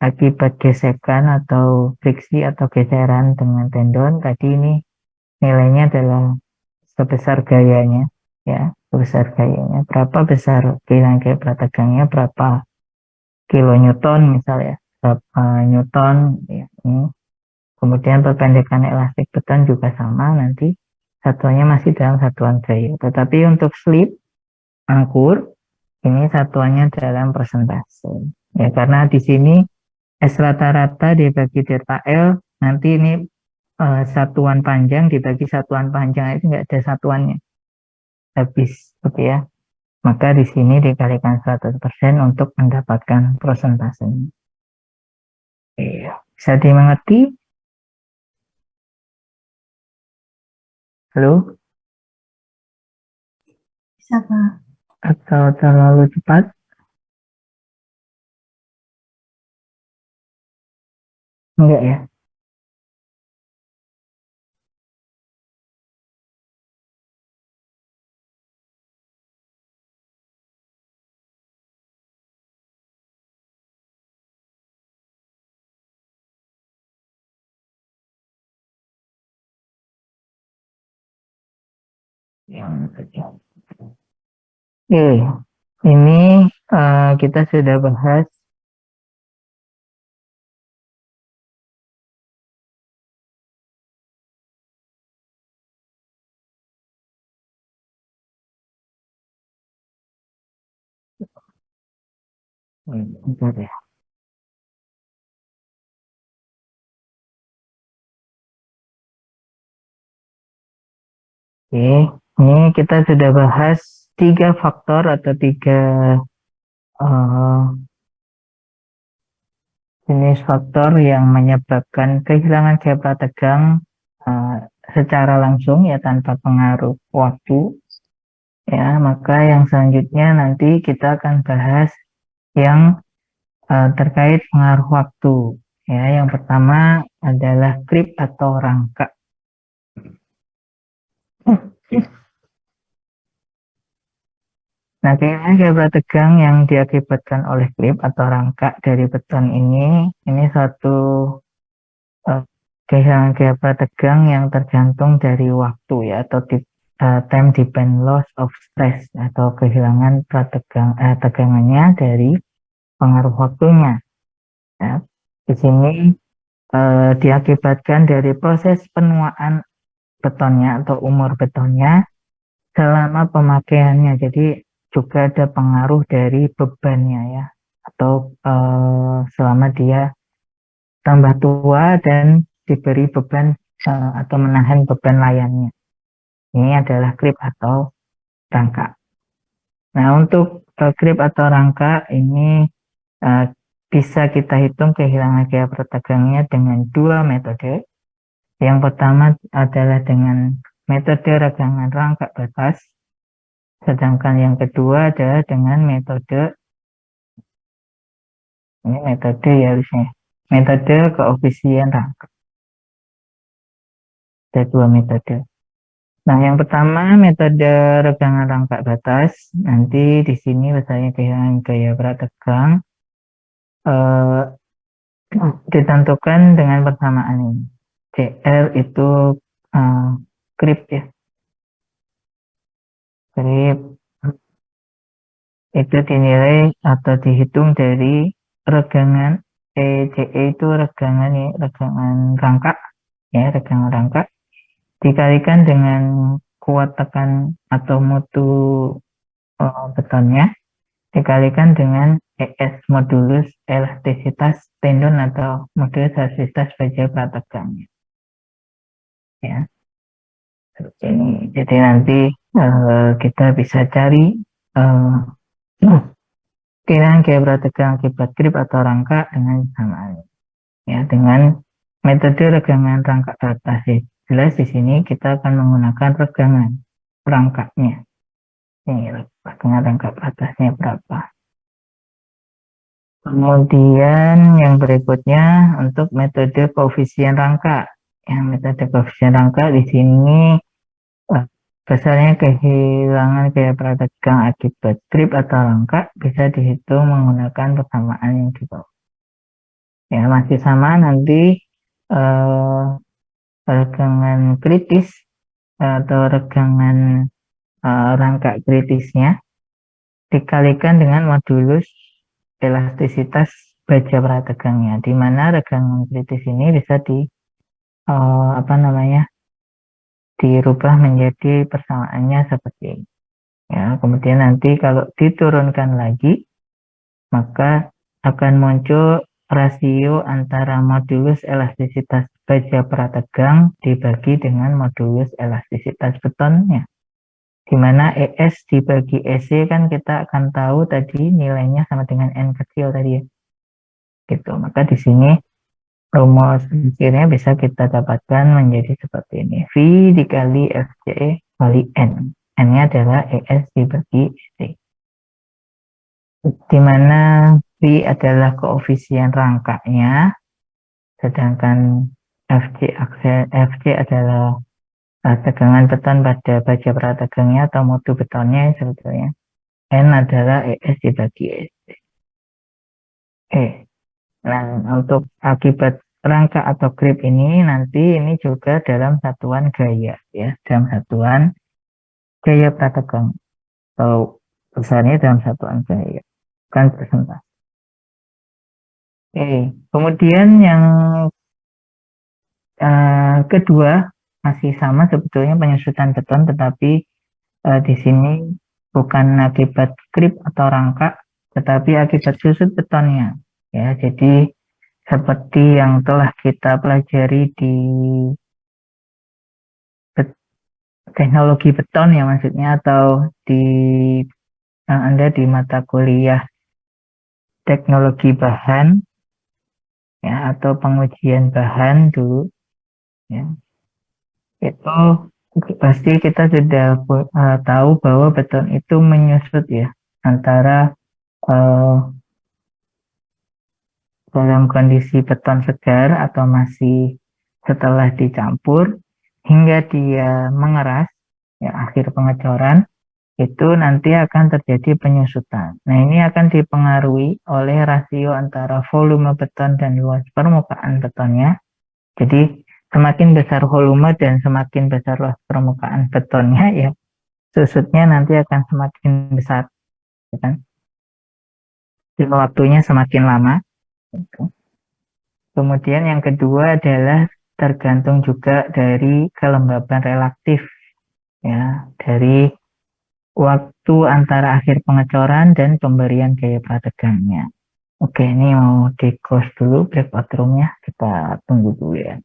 akibat gesekan atau friksi atau geseran dengan tendon. Tadi ini nilainya adalah sebesar gayanya, ya, sebesar gayanya. Berapa besar kehilangan gaya prategangnya, berapa kilonewton misalnya, berapa newton, ya. Kemudian perpendekan elastik beton juga sama, nanti satuannya masih dalam satuan gaya. Tetapi untuk slip angkur ini satuannya dalam persentase. Ya, karena di sini S rata-rata dibagi delta L, nanti ini satuan panjang dibagi satuan panjang, itu nggak ada satuannya. Habis, oke, ya. Maka di sini dikalikan 100% untuk mendapatkan persentasenya. Iya. Bisa dimengerti? Halo? Bisa, Pak. Atau terlalu cepat? Enggak ya? Yang kecil. Oke, ini kita sudah bahas bentar ya. Oke, ini kita sudah bahas 3 faktor atau 3 eh, jenis faktor yang menyebabkan kehilangan gaya prategang eh, secara langsung ya tanpa pengaruh waktu. Ya, maka yang selanjutnya nanti kita akan bahas yang terkait pengaruh waktu. Ya, yang pertama adalah grip atau rangka. Nah, kehilangan gaya prategang yang diakibatkan oleh grip atau rangka dari beton ini suatu kehilangan gaya prategang yang tergantung dari waktu ya, atau time depend loss of stress, atau kehilangan tegangannya dari pengaruh waktunya. Ya. Di sini diakibatkan dari proses penuaan betonnya atau umur betonnya selama pemakaiannya. Jadi juga ada pengaruh dari bebannya ya, atau selama dia tambah tua dan diberi beban atau menahan beban layannya. Ini adalah grip atau rangka. Nah, untuk grip atau rangka ini bisa kita hitung kehilangan gaya prategangnya dengan 2 metode. Yang pertama adalah dengan metode regangan rangka batas, sedangkan yang kedua adalah dengan metode, ini metode ya harusnya, metode koefisien rangka. Ada 2 metode. Nah, yang pertama metode regangan rangka batas, nanti di sini misalnya kehilangan gaya prategang ditentukan dengan persamaan ini. CR itu grip ya. Grip itu dinilai atau dihitung dari regangan CE itu regangan ya, regangan rangka ya, regangan rangka dikalikan dengan kuat tekan atau mutu betonnya dikalikan dengan ES modulus elastisitas tendon atau modulus elastisitas baja prategangnya. Ya, seperti ini. Jadi nanti kita bisa cari kehilangan gaya prategang akibat grip atau rangka dengan samaan. Ya, dengan metode regangan rangka batas. Jelas di sini kita akan menggunakan regangan rangkanya. Ini regangan rangka batasnya berapa. Kemudian yang berikutnya untuk metode koefisien rangka. Yang metode koefisien rangka di sini besarnya kehilangan gaya prategang akibat grip atau rangka bisa dihitung menggunakan persamaan yang di bawah. Ya, masih sama nanti regangan kritis atau regangan rangka kritisnya dikalikan dengan modulus elastisitas baja prategangnya, di mana regangan kritis ini bisa dirubah menjadi persamaannya seperti ini. Ya, kemudian nanti kalau diturunkan lagi, maka akan muncul rasio antara modulus elastisitas baja prategang dibagi dengan modulus elastisitas betonnya. Di mana ES dibagi EC kan kita akan tahu tadi nilainya sama dengan N kecil tadi ya. Gitu. Maka di sini rumus akhirnya bisa kita dapatkan menjadi seperti ini. V dikali FC kali N. N-nya adalah ES dibagi EC. Di mana V adalah koefisien rangkanya, sedangkan FC adalah tegangan beton pada baja prategangnya atau mutu betonnya sebetulnya. N adalah ES dibagi EC. Nah, untuk akibat rangka atau grip ini nanti ini juga dalam satuan gaya ya, dalam satuan gaya prategang atau besarnya dalam satuan gaya, bukan persentase. Kemudian yang kedua masih sama sebetulnya penyusutan beton, tetapi di sini bukan akibat grip atau rangka, tetapi akibat susut betonnya. Ya, jadi seperti yang telah kita pelajari di teknologi beton ya maksudnya, atau di Anda di mata kuliah teknologi bahan ya, atau pengujian bahan dulu ya, itu pasti kita sudah tahu bahwa beton itu menyusut ya antara dalam kondisi beton segar atau masih setelah dicampur hingga dia mengeras ya, akhir pengecoran itu nanti akan terjadi penyusutan. Nah, ini akan dipengaruhi oleh rasio antara volume beton dan luas permukaan betonnya. Jadi semakin besar volume dan semakin besar luas permukaan betonnya ya, susutnya nanti akan semakin besar, ya kan? Dan waktunya semakin lama. Kemudian yang kedua adalah tergantung juga dari kelembaban relatif ya, dari waktu antara akhir pengecoran dan pemberian gaya prategangnya. Oke, ini mau di close dulu breakout room-nya, kita tunggu dulu ya.